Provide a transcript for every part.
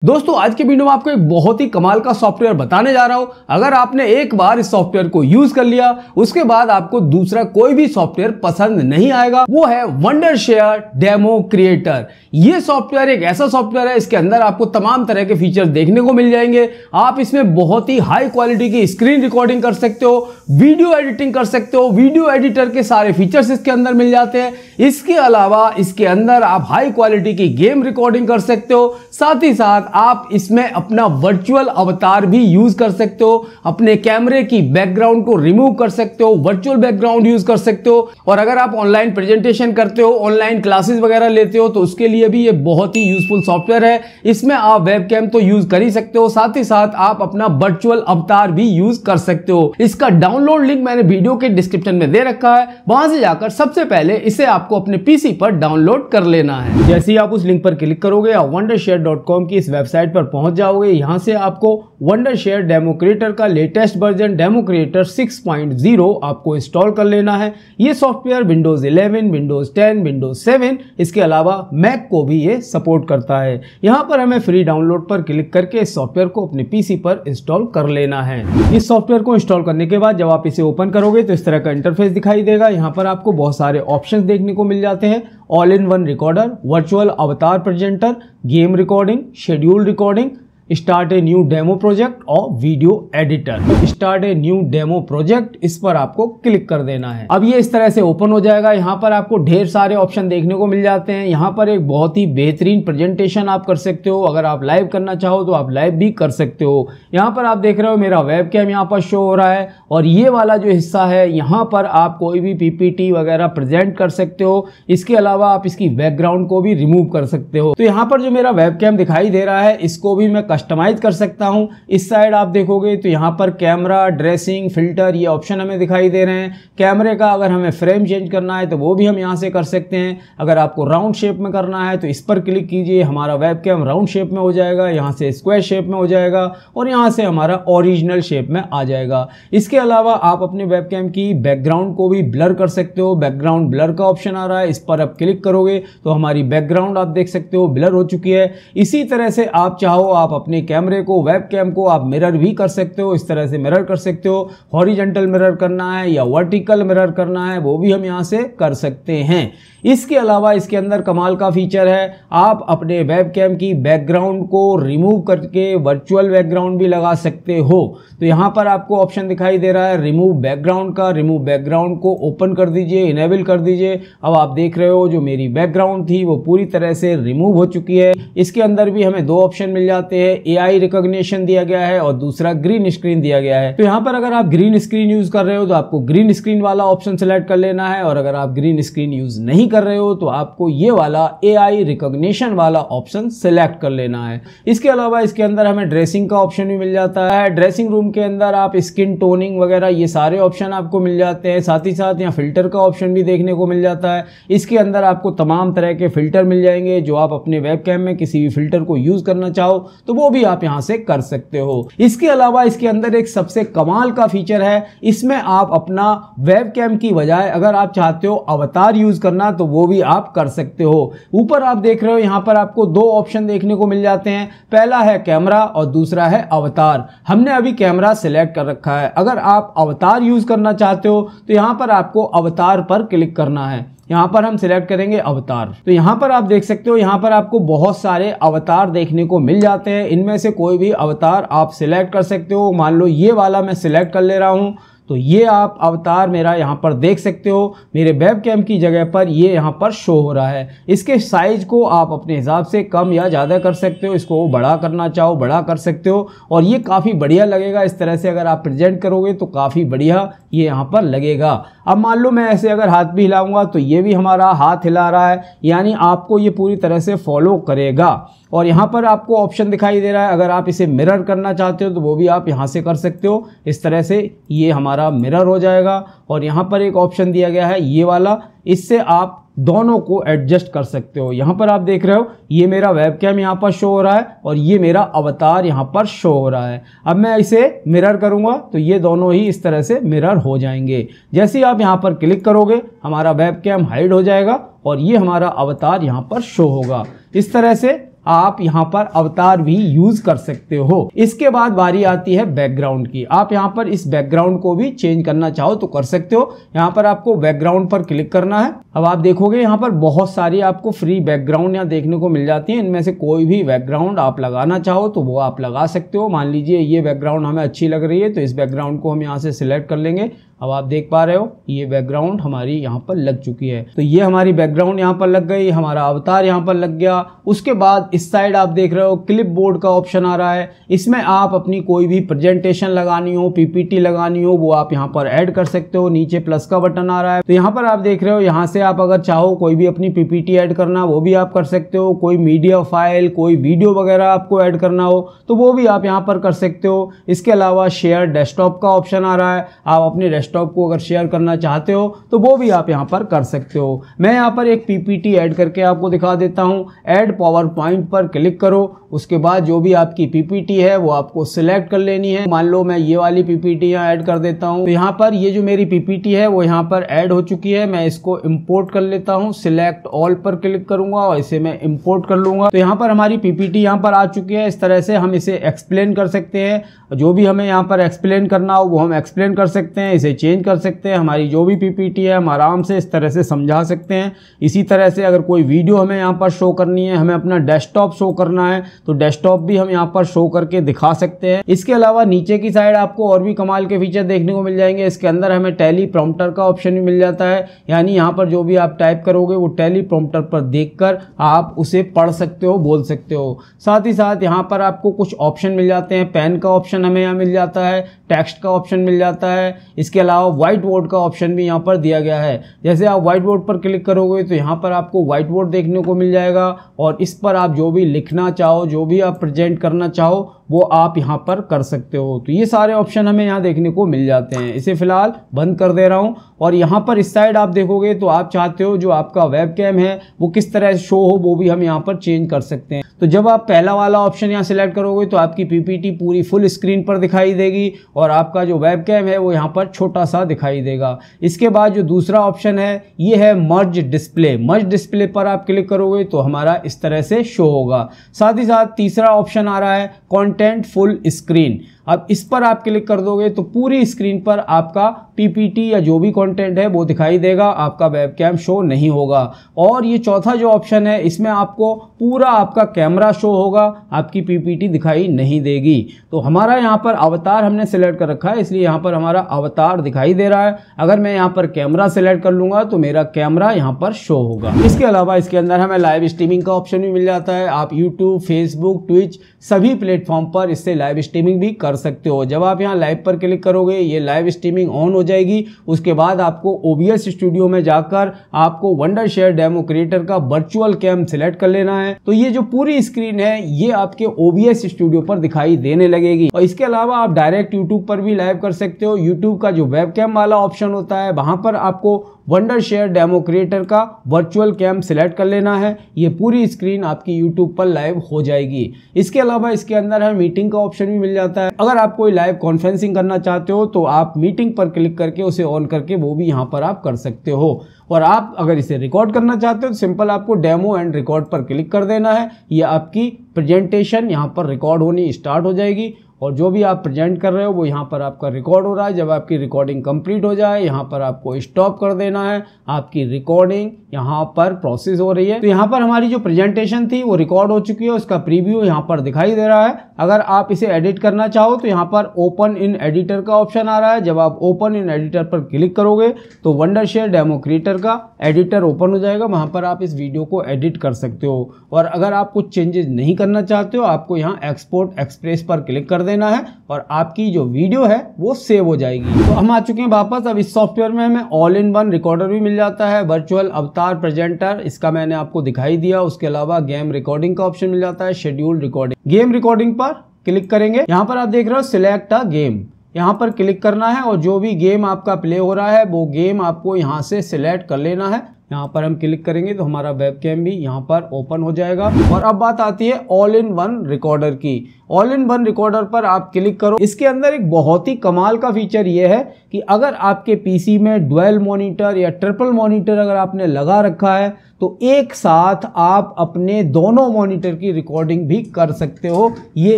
दोस्तों आज के वीडियो में आपको एक बहुत ही कमाल का सॉफ्टवेयर बताने जा रहा हूं। अगर आपने एक बार इस सॉफ्टवेयर को यूज कर लिया उसके बाद आपको दूसरा कोई भी सॉफ्टवेयर पसंद नहीं आएगा। वो है वंडरशेयर डेमो क्रिएटर। ये सॉफ्टवेयर एक ऐसा सॉफ्टवेयर है, इसके अंदर आपको तमाम तरह के फीचर्स देखने को मिल जाएंगे। आप इसमें बहुत ही हाई क्वालिटी की स्क्रीन रिकॉर्डिंग कर सकते हो, वीडियो एडिटिंग कर सकते हो, वीडियो एडिटर के सारे फीचर्स इसके अंदर मिल जाते हैं। इसके अलावा इसके अंदर आप हाई क्वालिटी की गेम रिकॉर्डिंग कर सकते हो, साथ ही साथ आप इसमें अपना वर्चुअल अवतार भी यूज कर सकते हो। अपने कैमरे की बैकग्राउंड को रिमूव कर सकते हो, वर्चुअल बैकग्राउंड यूज कर सकते हो। और अगर आप ऑनलाइन प्रेजेंटेशन करते हो, ऑनलाइन क्लासेस वगैरह लेते हो तो उसके लिए भी ये बहुत ही यूजफुल सॉफ्टवेयर है। इसमें आप वेबकैम तो यूज कर ही सकते हो, साथ ही साथ आप अपना वर्चुअल अवतार भी यूज कर सकते हो। इसका डाउनलोड लिंक मैंने वीडियो के डिस्क्रिप्शन में दे रखा है, वहां से जाकर सबसे पहले इसे आपको अपने पीसी पर डाउनलोड कर लेना है। जैसे ही आप उस लिंक पर क्लिक करोगे आप wondershare.com की इस वेबसाइट पर पहुंच जाओगे। यहां से आपको वंडरशेयर डेमो क्रिएटर का लेटेस्ट वर्जन डेमो क्रिएटर 6.0 आपको इंस्टॉल कर लेना है। यह सॉफ्टवेयर विंडोज 11, विंडोज 10, विंडोज 7 इसके अलावा मैक को भी ये सपोर्ट करता है। यहां पर हमें फ्री डाउनलोड पर क्लिक करके इस सॉफ्टवेयर को अपने पीसी पर इंस्टॉल कर लेना है। इस सॉफ्टवेयर को इंस्टॉल करने के बाद जब आप इसे ओपन करोगे तो इस तरह का इंटरफेस दिखाई देगा। यहां पर आपको बहुत सारे ऑप्शंस देखने को मिल जाते हैं। All in one recorder, virtual avatar presenter, game recording, schedule recording, start a new demo project और video editor. Start a new demo project, इस पर आपको क्लिक कर देना है। अब ये इस तरह से ओपन हो जाएगा। यहाँ पर आपको ढेर सारे ऑप्शन देखने को मिल जाते हैं। यहाँ पर एक बहुत ही बेहतरीन प्रेजेंटेशन आप कर सकते हो। अगर आप लाइव करना चाहो तो आप लाइव भी कर सकते हो। यहाँ पर आप देख रहे हो मेरा वेबकैम यहाँ पर शो हो रहा है और ये वाला जो हिस्सा है यहाँ पर आप कोई भी पीपीटी वगैरह प्रेजेंट कर सकते हो। इसके अलावा आप इसकी बैकग्राउंड को भी रिमूव कर सकते हो। तो यहाँ पर जो मेरा वेबकैम दिखाई दे रहा है इसको भी मैं कस्टमाइज कर सकता हूं। इस साइड आप देखोगे तो यहां पर कैमरा, ड्रेसिंग, फिल्टर ये ऑप्शन हमें दिखाई दे रहे हैं। कैमरे का अगर हमें फ्रेम चेंज करना है तो वो भी हम यहां से कर सकते हैं। अगर आपको राउंड शेप में करना है तो इस पर क्लिक कीजिए, हमारा वेबकैम राउंड शेप में हो जाएगा, यहां से स्क्वायर शेप में हो जाएगा और यहां से हमारा ओरिजिनल शेप में आ जाएगा। इसके अलावा आप अपने वेबकैम की बैकग्राउंड को भी ब्लर कर सकते हो। बैकग्राउंड ब्लर का ऑप्शन आ रहा है, इस पर आप क्लिक करोगे तो हमारी बैकग्राउंड आप देख सकते हो ब्लर हो चुकी है। इसी तरह से आप चाहो आप अपने कैमरे को, वेबकैम को आप मिरर भी कर सकते हो। इस तरह से मिरर कर सकते हो। हॉरिजॉन्टल मिरर करना है या वर्टिकल मिरर करना है वो भी हम यहां से कर सकते हैं। इसके अलावा इसके अंदर कमाल का फीचर है, आप अपने वेबकैम की बैकग्राउंड को रिमूव करके वर्चुअल बैकग्राउंड भी लगा सकते हो। तो यहां पर आपको ऑप्शन दिखाई दे रहा है रिमूव बैकग्राउंड का। रिमूव बैकग्राउंड को ओपन कर दीजिए, इनेबल कर दीजिए। अब आप देख रहे हो जो मेरी बैकग्राउंड थी वो पूरी तरह से रिमूव हो चुकी है। इसके अंदर भी हमें दो ऑप्शन मिल जाते हैं, एआई रिकॉग्निशन दिया गया है और दूसरा ग्रीन स्क्रीन दिया गया है। तो यहां पर अगर आप ग्रीन स्क्रीन यूज कर रहे हो तो आपको ग्रीन स्क्रीन वाला ऑप्शन सेलेक्ट कर लेना है और अगर आप ग्रीन स्क्रीन यूज नहीं कर रहे हो तो आपको ये वाला एआई रिकॉग्निशन वाला ऑप्शन सेलेक्ट कर लेना है। इसके अलावा इसके अंदर हमें ड्रेसिंग का ऑप्शन भी मिल जाता है। ड्रेसिंग रूम के अंदर आप स्किन टोनिंग वगैरह ये सारे ऑप्शन आपको मिल जाते हैं। साथ ही साथ यहाँ फिल्टर का ऑप्शन भी देखने को मिल जाता है। इसके अंदर आपको तमाम तरह के फिल्टर मिल जाएंगे। जो आप अपने वेबकैम में किसी भी फिल्टर को यूज करना चाहो तो वो भी आप यहां से कर सकते हो। इसके अलावा इसके अंदर एक सबसे कमाल का फीचर है, इसमें आप अपना वेबकैम की बजाय अगर आप चाहते हो अवतार यूज करना तो वो भी आप कर सकते हो। ऊपर आप देख रहे हो यहां पर आपको दो ऑप्शन देखने को मिल जाते हैं, पहला है कैमरा और दूसरा है अवतार। हमने अभी कैमरा सिलेक्ट कर रखा है। अगर आप अवतार यूज करना चाहते हो तो यहां पर आपको अवतार पर क्लिक करना है। यहां पर हम सिलेक्ट करेंगे अवतार। तो यहां पर आप देख सकते हो यहां पर आपको बहुत सारे अवतार देखने को मिल जाते हैं। इनमें से कोई भी अवतार आप सिलेक्ट कर सकते हो। मान लो ये वाला मैं सिलेक्ट कर ले रहा हूं तो ये आप अवतार मेरा यहाँ पर देख सकते हो। मेरे वेबकैम की जगह पर ये यहाँ पर शो हो रहा है। इसके साइज को आप अपने हिसाब से कम या ज़्यादा कर सकते हो। इसको बड़ा करना चाहो बड़ा कर सकते हो और ये काफ़ी बढ़िया लगेगा। इस तरह से अगर आप प्रेजेंट करोगे तो काफ़ी बढ़िया ये यहाँ पर लगेगा। अब मान लो मैं ऐसे अगर हाथ भी हिलाऊंगा तो ये भी हमारा हाथ हिला रहा है, यानी आपको ये पूरी तरह से फॉलो करेगा। और यहाँ पर आपको ऑप्शन दिखाई दे रहा है, अगर आप इसे मिरर करना चाहते हो तो वो भी आप यहाँ से कर सकते हो। इस तरह से ये हमारा मिरर हो जाएगा। और यहाँ पर एक ऑप्शन दिया गया है ये वाला, इससे आप दोनों को एडजस्ट कर सकते हो। यहाँ पर आप देख रहे हो ये मेरा वेबकैम यहाँ पर शो हो रहा है और ये मेरा अवतार यहाँ पर शो हो रहा है। अब मैं इसे मिरर करूँगा तो ये दोनों ही इस तरह से मिरर हो जाएंगे। जैसे ही आप यहाँ पर क्लिक करोगे हमारा वेबकैम हाइड हो जाएगा और ये हमारा अवतार यहाँ पर शो होगा। इस तरह से आप यहाँ पर अवतार भी यूज कर सकते हो। इसके बाद बारी आती है बैकग्राउंड की। आप यहाँ पर इस बैकग्राउंड को भी चेंज करना चाहो तो कर सकते हो। यहाँ पर आपको बैकग्राउंड पर क्लिक करना है। अब आप देखोगे यहाँ पर बहुत सारी आपको फ्री बैकग्राउंड यहाँ देखने को मिल जाती है। इनमें से कोई भी बैकग्राउंड आप लगाना चाहो तो वो आप लगा सकते हो। मान लीजिए ये बैकग्राउंड हमें अच्छी लग रही है तो इस बैकग्राउंड को हम यहाँ से सिलेक्ट कर लेंगे। अब आप देख पा रहे हो ये बैकग्राउंड हमारी यहाँ पर लग चुकी है। तो ये हमारी बैकग्राउंड यहाँ पर लग गई, हमारा अवतार यहाँ पर लग गया। उसके बाद इस साइड आप देख रहे हो क्लिप बोर्ड का ऑप्शन आ रहा है। इसमें आप अपनी कोई भी प्रेजेंटेशन लगानी हो, पीपीटी लगानी हो, वो आप यहाँ पर ऐड कर सकते हो। नीचे प्लस का बटन आ रहा है तो यहाँ पर आप देख रहे हो, यहाँ से आप अगर चाहो कोई भी अपनी पीपीटी ऐड करना वो भी आप कर सकते हो। कोई मीडिया फाइल, कोई वीडियो वगैरह आपको ऐड करना हो तो वो भी आप यहाँ पर कर सकते हो। इसके अलावा शेयर डेस्कटॉप का ऑप्शन आ रहा है। आप अपने डेस्कटॉप को अगर शेयर करना चाहते हो तो वो भी आप यहाँ पर कर सकते हो। मैं यहाँ पर एक पीपीटी ऐड करके आपको दिखा देता हूँ। ऐड पावर पॉइंट पर क्लिक करो। उसके बाद जो भी आपकी पीपीटी है वो आपको सिलेक्ट कर लेनी है। मान लो मैं ये वाली पीपीटी यहाँ ऐड कर देता हूँ। तो यहाँ पर ये जो मेरी पीपीटी है वो यहाँ पर ऐड हो चुकी है। मैं इसको इंपोर्ट कर लेता हूँ। सिलेक्ट ऑल पर क्लिक करूंगा और इसे मैं इंपोर्ट कर लूंगा। तो यहाँ पर हमारी पीपीटी यहाँ पर आ चुकी है। इस तरह से हम इसे एक्सप्लेन कर सकते हैं। जो भी हमें यहाँ पर एक्सप्लेन करना हो वो हम एक्सप्लेन कर सकते हैं, इसे चेंज कर सकते हैं। हमारी जो भी पीपीटी है हम आराम से इस तरह से समझा सकते हैं। इसी तरह से अगर कोई वीडियो हमें यहाँ पर शो करनी है, हमें अपना डेस्कटॉप शो करना है तो डेस्कटॉप भी हम यहाँ पर शो करके दिखा सकते हैं। इसके अलावा नीचे की साइड आपको और भी कमाल के फीचर देखने को मिल जाएंगे। इसके अंदर हमें टेली प्रॉम्प्टर का ऑप्शन भी मिल जाता है, यानी यहाँ पर जो भी आप टाइप करोगे वो टेली प्रॉम्प्टर पर देखकर आप उसे पढ़ सकते हो, बोल सकते हो। साथ ही साथ यहाँ पर आपको कुछ ऑप्शन मिल जाते हैं। पेन का ऑप्शन हमें यहाँ मिल जाता है, टेक्स्ट का ऑप्शन मिल जाता है। इसके अलावा व्हाइट बोर्ड का ऑप्शन भी यहाँ पर दिया गया है। जैसे आप व्हाइट बोर्ड पर क्लिक करोगे तो यहाँ पर आपको व्हाइट बोर्ड देखने को मिल जाएगा और इस पर आप जो भी लिखना चाहो, जो भी आप प्रेजेंट करना चाहो वो आप यहाँ पर कर सकते हो। तो ये सारे ऑप्शन हमें यहाँ देखने को मिल जाते हैं। इसे फिलहाल बंद कर दे रहा हूँ और यहाँ पर इस साइड आप देखोगे तो आप चाहते हो जो आपका वेबकैम है वो किस तरह शो हो वो भी हम यहाँ पर चेंज कर सकते हैं। तो जब आप पहला वाला ऑप्शन यहाँ सिलेक्ट करोगे तो आपकी पीपीटी पूरी फुल स्क्रीन पर दिखाई देगी और आपका जो वेबकैम है वो यहाँ पर छोटा सा दिखाई देगा। इसके बाद जो दूसरा ऑप्शन है ये है मर्ज डिस्प्ले। मर्ज डिस्प्ले पर आप क्लिक करोगे तो हमारा इस तरह से शो होगा। साथ ही साथ तीसरा ऑप्शन आ रहा है कंटेंट फुल स्क्रीन। अब इस पर आप क्लिक कर दोगे तो पूरी स्क्रीन पर आपका पीपीटी या जो भी कंटेंट है वो दिखाई देगा, आपका वेबकैम शो नहीं होगा। और ये चौथा जो ऑप्शन है इसमें आपको पूरा आपका कैमरा शो होगा, आपकी पीपीटी दिखाई नहीं देगी। तो हमारा यहाँ पर अवतार हमने सिलेक्ट कर रखा है इसलिए यहाँ पर हमारा अवतार दिखाई दे रहा है। अगर मैं यहाँ पर कैमरा सिलेक्ट कर लूंगा तो मेरा कैमरा यहाँ पर शो होगा। इसके अलावा इसके अंदर हमें लाइव स्ट्रीमिंग का ऑप्शन भी मिल जाता है। आप यूट्यूब, फेसबुक, ट्विच सभी प्लेटफॉर्म पर इससे लाइव स्ट्रीमिंग भी कर सकते हो। जब आप यहाँ लाइव पर क्लिक करोगे ये लाइव स्ट्रीमिंग ऑन हो जाएगी। उसके बाद आपको OBS स्टूडियो में जाकर आपको वंडरशेयर डेमो क्रिएटर का वर्चुअल कैम सिलेक्ट कर लेना है। तो ये जो पूरी स्क्रीन है ये आपके OBS स्टूडियो पर दिखाई देने लगेगी। और इसके अलावा आप डायरेक्ट यूट्यूब पर भी लाइव कर सकते हो। यूट्यूब का जो वेबकैम वाला ऑप्शन होता है वहां पर आपको वंडरशेयर डेमो क्रिएटर का वर्चुअल कैम सिलेक्ट कर लेना है। ये पूरी स्क्रीन आपकी यूट्यूब पर लाइव हो जाएगी। इसके अलावा इसके अंदर है मीटिंग का ऑप्शन भी मिल जाता है। अगर आप कोई लाइव कॉन्फ्रेंसिंग करना चाहते हो तो आप मीटिंग पर क्लिक करके उसे ऑन करके वो भी यहाँ पर आप कर सकते हो। और आप अगर इसे रिकॉर्ड करना चाहते हो तो सिंपल आपको डेमो एंड रिकॉर्ड पर क्लिक कर देना है। ये आपकी प्रेजेंटेशन यहाँ पर रिकॉर्ड होनी स्टार्ट हो जाएगी और जो भी आप प्रेजेंट कर रहे हो वो यहाँ पर आपका रिकॉर्ड हो रहा है। जब आपकी रिकॉर्डिंग कंप्लीट हो जाए यहाँ पर आपको स्टॉप कर देना है। आपकी रिकॉर्डिंग यहाँ पर प्रोसेस हो रही है। तो यहाँ पर हमारी जो प्रेजेंटेशन थी वो रिकॉर्ड हो चुकी है, उसका प्रीव्यू यहाँ पर दिखाई दे रहा है। अगर आप इसे एडिट करना चाहो तो यहाँ पर ओपन इन एडिटर का ऑप्शन आ रहा है। जब आप ओपन इन एडिटर पर क्लिक करोगे तो वंडरशेयर डेमो क्रिएटर का एडिटर ओपन हो जाएगा। वहाँ पर आप इस वीडियो को एडिट कर सकते हो। और अगर आप कुछ चेंजेस नहीं करना चाहते हो आपको यहाँ एक्सपोर्ट एक्सप्रेस पर क्लिक कर देना है और आपकी जो वीडियो है वो सेव हो जाएगी। तो हम आ चुके हैं वापस। अब इस सॉफ्टवेयर में हमें ऑल इन वन रिकॉर्डर भी मिल जाता है, वर्चुअल अवतार प्रेजेंटर, इसका मैंने आपको दिखाई दिया। उसके अलावा गेम रिकॉर्डिंग का ऑप्शन मिल जाता है, शेड्यूल रिकॉर्डिंग। गेम रिकॉर्डिंग पर क्लिक करेंगे, यहाँ पर आप देख रहे हो सिलेक्ट अ गेम, यहाँ पर क्लिक करना है और जो भी गेम आपका प्ले हो रहा है वो गेम आपको यहाँ से सिलेक्ट कर लेना है। यहाँ पर हम क्लिक करेंगे तो हमारा वेबकैम भी यहाँ पर ओपन हो जाएगा। और अब बात आती है ऑल इन वन रिकॉर्डर की। ऑल इन वन रिकॉर्डर पर आप क्लिक करो। इसके अंदर एक बहुत ही कमाल का फीचर ये है कि अगर आपके पीसी में डुअल मॉनिटर या ट्रिपल मॉनिटर अगर आपने लगा रखा है तो एक साथ आप अपने दोनों मॉनिटर की रिकॉर्डिंग भी कर सकते हो। ये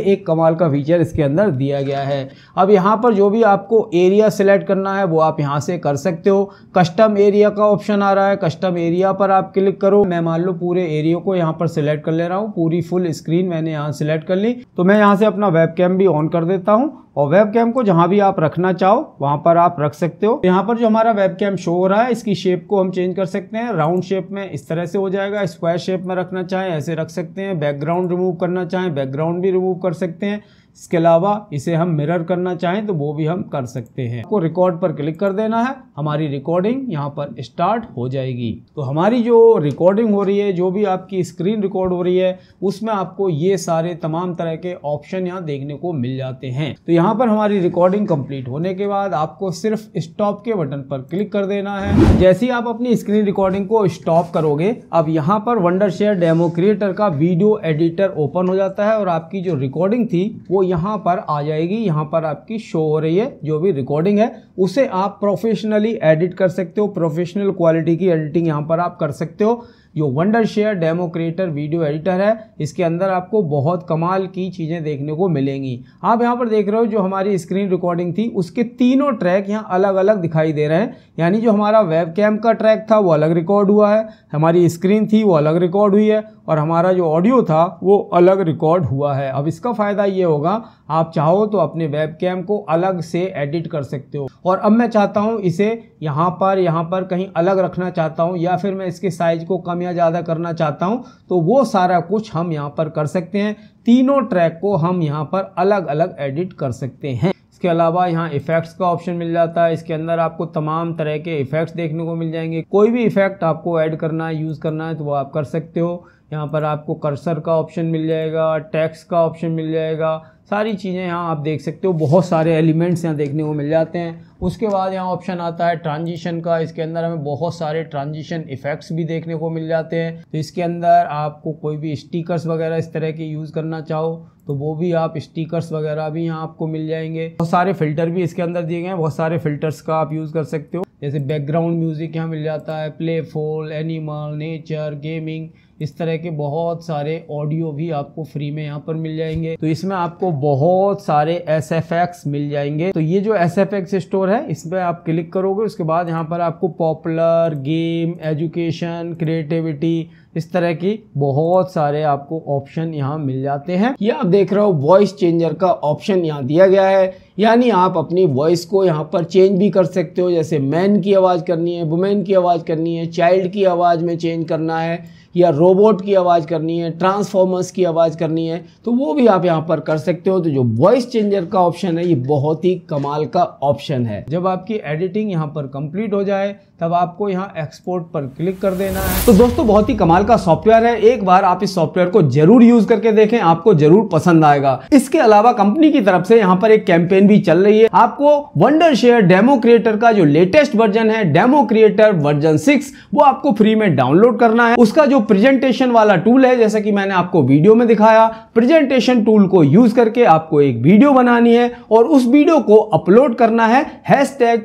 एक कमाल का फीचर इसके अंदर दिया गया है। अब यहाँ पर जो भी आपको एरिया सिलेक्ट करना है वो आप यहाँ से कर सकते हो। कस्टम एरिया का ऑप्शन आ रहा है, कस्टम एरिया पर आप क्लिक करो। मैं मान लो पूरे एरिया को यहाँ पर सिलेक्ट कर ले रहा हूँ, पूरी फुल स्क्रीन मैंने यहाँ सिलेक्ट कर ली। तो मैं यहाँ से अपना वेबकैम भी ऑन कर देता हूँ और वेबकैम को जहां भी आप रखना चाहो वहां पर आप रख सकते हो। यहाँ पर जो हमारा वेबकैम शो हो रहा है इसकी शेप को हम चेंज कर सकते हैं। राउंड शेप में इस तरह से हो जाएगा, स्क्वायर शेप में रखना चाहें ऐसे रख सकते हैं, बैकग्राउंड रिमूव करना चाहें बैकग्राउंड भी रिमूव कर सकते हैं। इसके अलावा इसे हम मिरर करना चाहें तो वो भी हम कर सकते हैं। आपको रिकॉर्ड पर क्लिक कर देना है, हमारी रिकॉर्डिंग यहाँ पर स्टार्ट हो जाएगी। तो हमारी जो रिकॉर्डिंग हो रही है, जो भी आपकी स्क्रीन रिकॉर्ड हो रही है, उसमें आपको ये सारे तमाम तरह के ऑप्शन यहाँ देखने को मिल जाते हैं। तो यहाँ पर हमारी रिकॉर्डिंग कंप्लीट होने के बाद आपको सिर्फ स्टॉप के बटन पर क्लिक कर देना है। जैसे ही आप अपनी स्क्रीन रिकॉर्डिंग को स्टॉप करोगे, अब यहाँ पर वंडरशेयर डेमो क्रिएटर का वीडियो एडिटर ओपन हो जाता है और आपकी जो रिकॉर्डिंग थी वो यहाँ पर आ जाएगी। यहाँ पर आपकी शो हो रही है जो भी रिकॉर्डिंग है, उसे आप प्रोफेशनली एडिट कर सकते हो। प्रोफेशनल क्वालिटी की एडिटिंग यहाँ पर आप कर सकते हो। जो Wondershare demo creator video editor है, इसके अंदर आपको बहुत कमाल की चीज़ें देखने को मिलेंगी। आप यहाँ पर देख रहे हो जो हमारी स्क्रीन रिकॉर्डिंग थी उसके तीनों ट्रैक यहाँ अलग अलग दिखाई दे रहे हैं। यानी जो हमारा वेबकैम का ट्रैक था वो अलग रिकॉर्ड हुआ है, हमारी स्क्रीन थी वो अलग रिकॉर्ड हुई है और हमारा जो ऑडियो था वो अलग रिकॉर्ड हुआ है। अब इसका फ़ायदा ये होगा, आप चाहो तो अपने वेबकैम को अलग से एडिट कर सकते हो। और अब मैं चाहता हूँ इसे यहाँ पर कहीं अलग रखना चाहता हूँ, या फिर मैं इसके साइज को कम या ज़्यादा करना चाहता हूँ, तो वो सारा कुछ हम यहाँ पर कर सकते हैं। तीनों ट्रैक को हम यहाँ पर अलग अलग एडिट कर सकते हैं। इसके अलावा यहाँ इफेक्ट्स का ऑप्शन मिल जाता है। इसके अंदर आपको तमाम तरह के इफेक्ट्स देखने को मिल जाएंगे। कोई भी इफेक्ट आपको ऐड करना है, यूज़ करना है तो वो आप कर सकते हो। यहाँ पर आपको कर्सर का ऑप्शन मिल जाएगा, टेक्स्ट का ऑप्शन मिल जाएगा, सारी चीज़ें यहाँ आप देख सकते हो। बहुत सारे एलिमेंट्स यहाँ देखने को मिल जाते हैं। उसके बाद यहाँ ऑप्शन आता है ट्रांजिशन का। इसके अंदर हमें बहुत सारे ट्रांजिशन इफेक्ट्स भी देखने को मिल जाते हैं। तो इसके अंदर आपको कोई भी स्टिकर्स वगैरह इस तरह के यूज़ करना चाहो तो वो भी आप स्टिकर्स वगैरह भी यहाँ आपको मिल जाएंगे। बहुत सारे फिल्टर भी इसके अंदर दिए गए हैं, बहुत सारे फिल्टर्स का आप यूज़ कर सकते हो। जैसे बैकग्राउंड म्यूजिक यहाँ मिल जाता है, प्लेफुल, एनिमल, नेचर, गेमिंग, इस तरह के बहुत सारे ऑडियो भी आपको फ्री में यहाँ पर मिल जाएंगे। तो इसमें आपको बहुत सारे SFX मिल जाएंगे। तो ये जो SFX स्टोर है इस पर आप क्लिक करोगे, उसके बाद यहाँ पर आपको पॉपुलर, गेम, एजुकेशन, क्रिएटिविटी, इस तरह की बहुत सारे आपको ऑप्शन यहाँ मिल जाते हैं। ये आप देख रहे हो वॉइस चेंजर का ऑप्शन यहाँ दिया गया है, यानी आप अपनी वॉइस को यहाँ पर चेंज भी कर सकते हो। जैसे मैन की आवाज़ करनी है, वुमेन की आवाज़ करनी है, चाइल्ड की आवाज़ में चेंज करना है, या रोबोट की आवाज़ करनी है, ट्रांसफॉर्मर्स की आवाज़ करनी है, तो वो भी आप यहाँ पर कर सकते हो। तो जो वॉइस चेंजर का ऑप्शन है ये बहुत ही कमाल का ऑप्शन है। जब आपकी एडिटिंग यहाँ पर कंप्लीट हो जाए तब आपको यहाँ एक्सपोर्ट पर क्लिक कर देना है। तो दोस्तों बहुत ही कमाल का सॉफ्टवेयर है, एक बार आप इस सॉफ्टवेयर को जरूर यूज करके देखें, आपको जरूर पसंद आएगा। इसके अलावा कंपनी की तरफ से यहाँ पर एक कैंपेन भी चल रही है। आपको वंडरशेयर डेमो क्रिएटर का जो लेटेस्ट वर्जन है, डेमो क्रिएटर वर्जन 6, वो आपको फ्री में डाउनलोड करना है। उसका जो प्रेजेंटेशन वाला टूल है, जैसा कि मैंने आपको वीडियो में दिखाया, प्रेजेंटेशन टूल को यूज करके आपको एक वीडियो बनानी है और उस वीडियो को अपलोड करना है।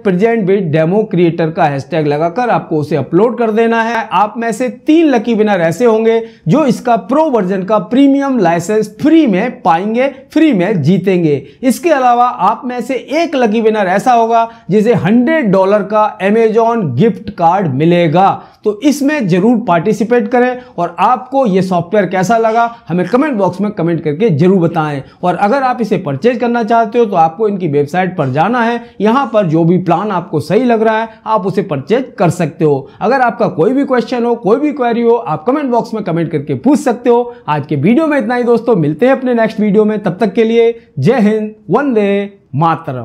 #present with डेमो क्रिएटर का हैशटैग लगाकर आपको उसे अपलोड कर देना है। आप में से 3 लकी विनर ऐसे होंगे जो इसका प्रो वर्जन का प्रीमियम लाइसेंस फ्री में पाएंगे, फ्री में जीतेंगे। इसके अलावा आप में से 1 लकी विनर ऐसा होगा जिसे $100 का अमेजॉन गिफ्ट कार्ड मिलेगा। तो इसमें जरूर पार्टिसिपेट करें और आपको यह सॉफ्टवेयर कैसा लगा हमें कमेंट बॉक्स में कमेंट करके जरूर बताएं। और अगर आप इसे परचेज करना चाहते हो तो आपको इनकी वेबसाइट पर जाना है। यहां पर जो भी प्लान आपको सही लग रहा है आप उसे परचेज कर सकते हो। अगर आपका कोई भी क्वेश्चन हो, कोई भी क्वेरी हो, आप कमेंट बॉक्स में कमेंट करके पूछ सकते हो। आज के वीडियो में इतना ही दोस्तों, मिलते हैं अपने नेक्स्ट वीडियो में। तब तक के लिए जय हिंद, वंदे मातरम।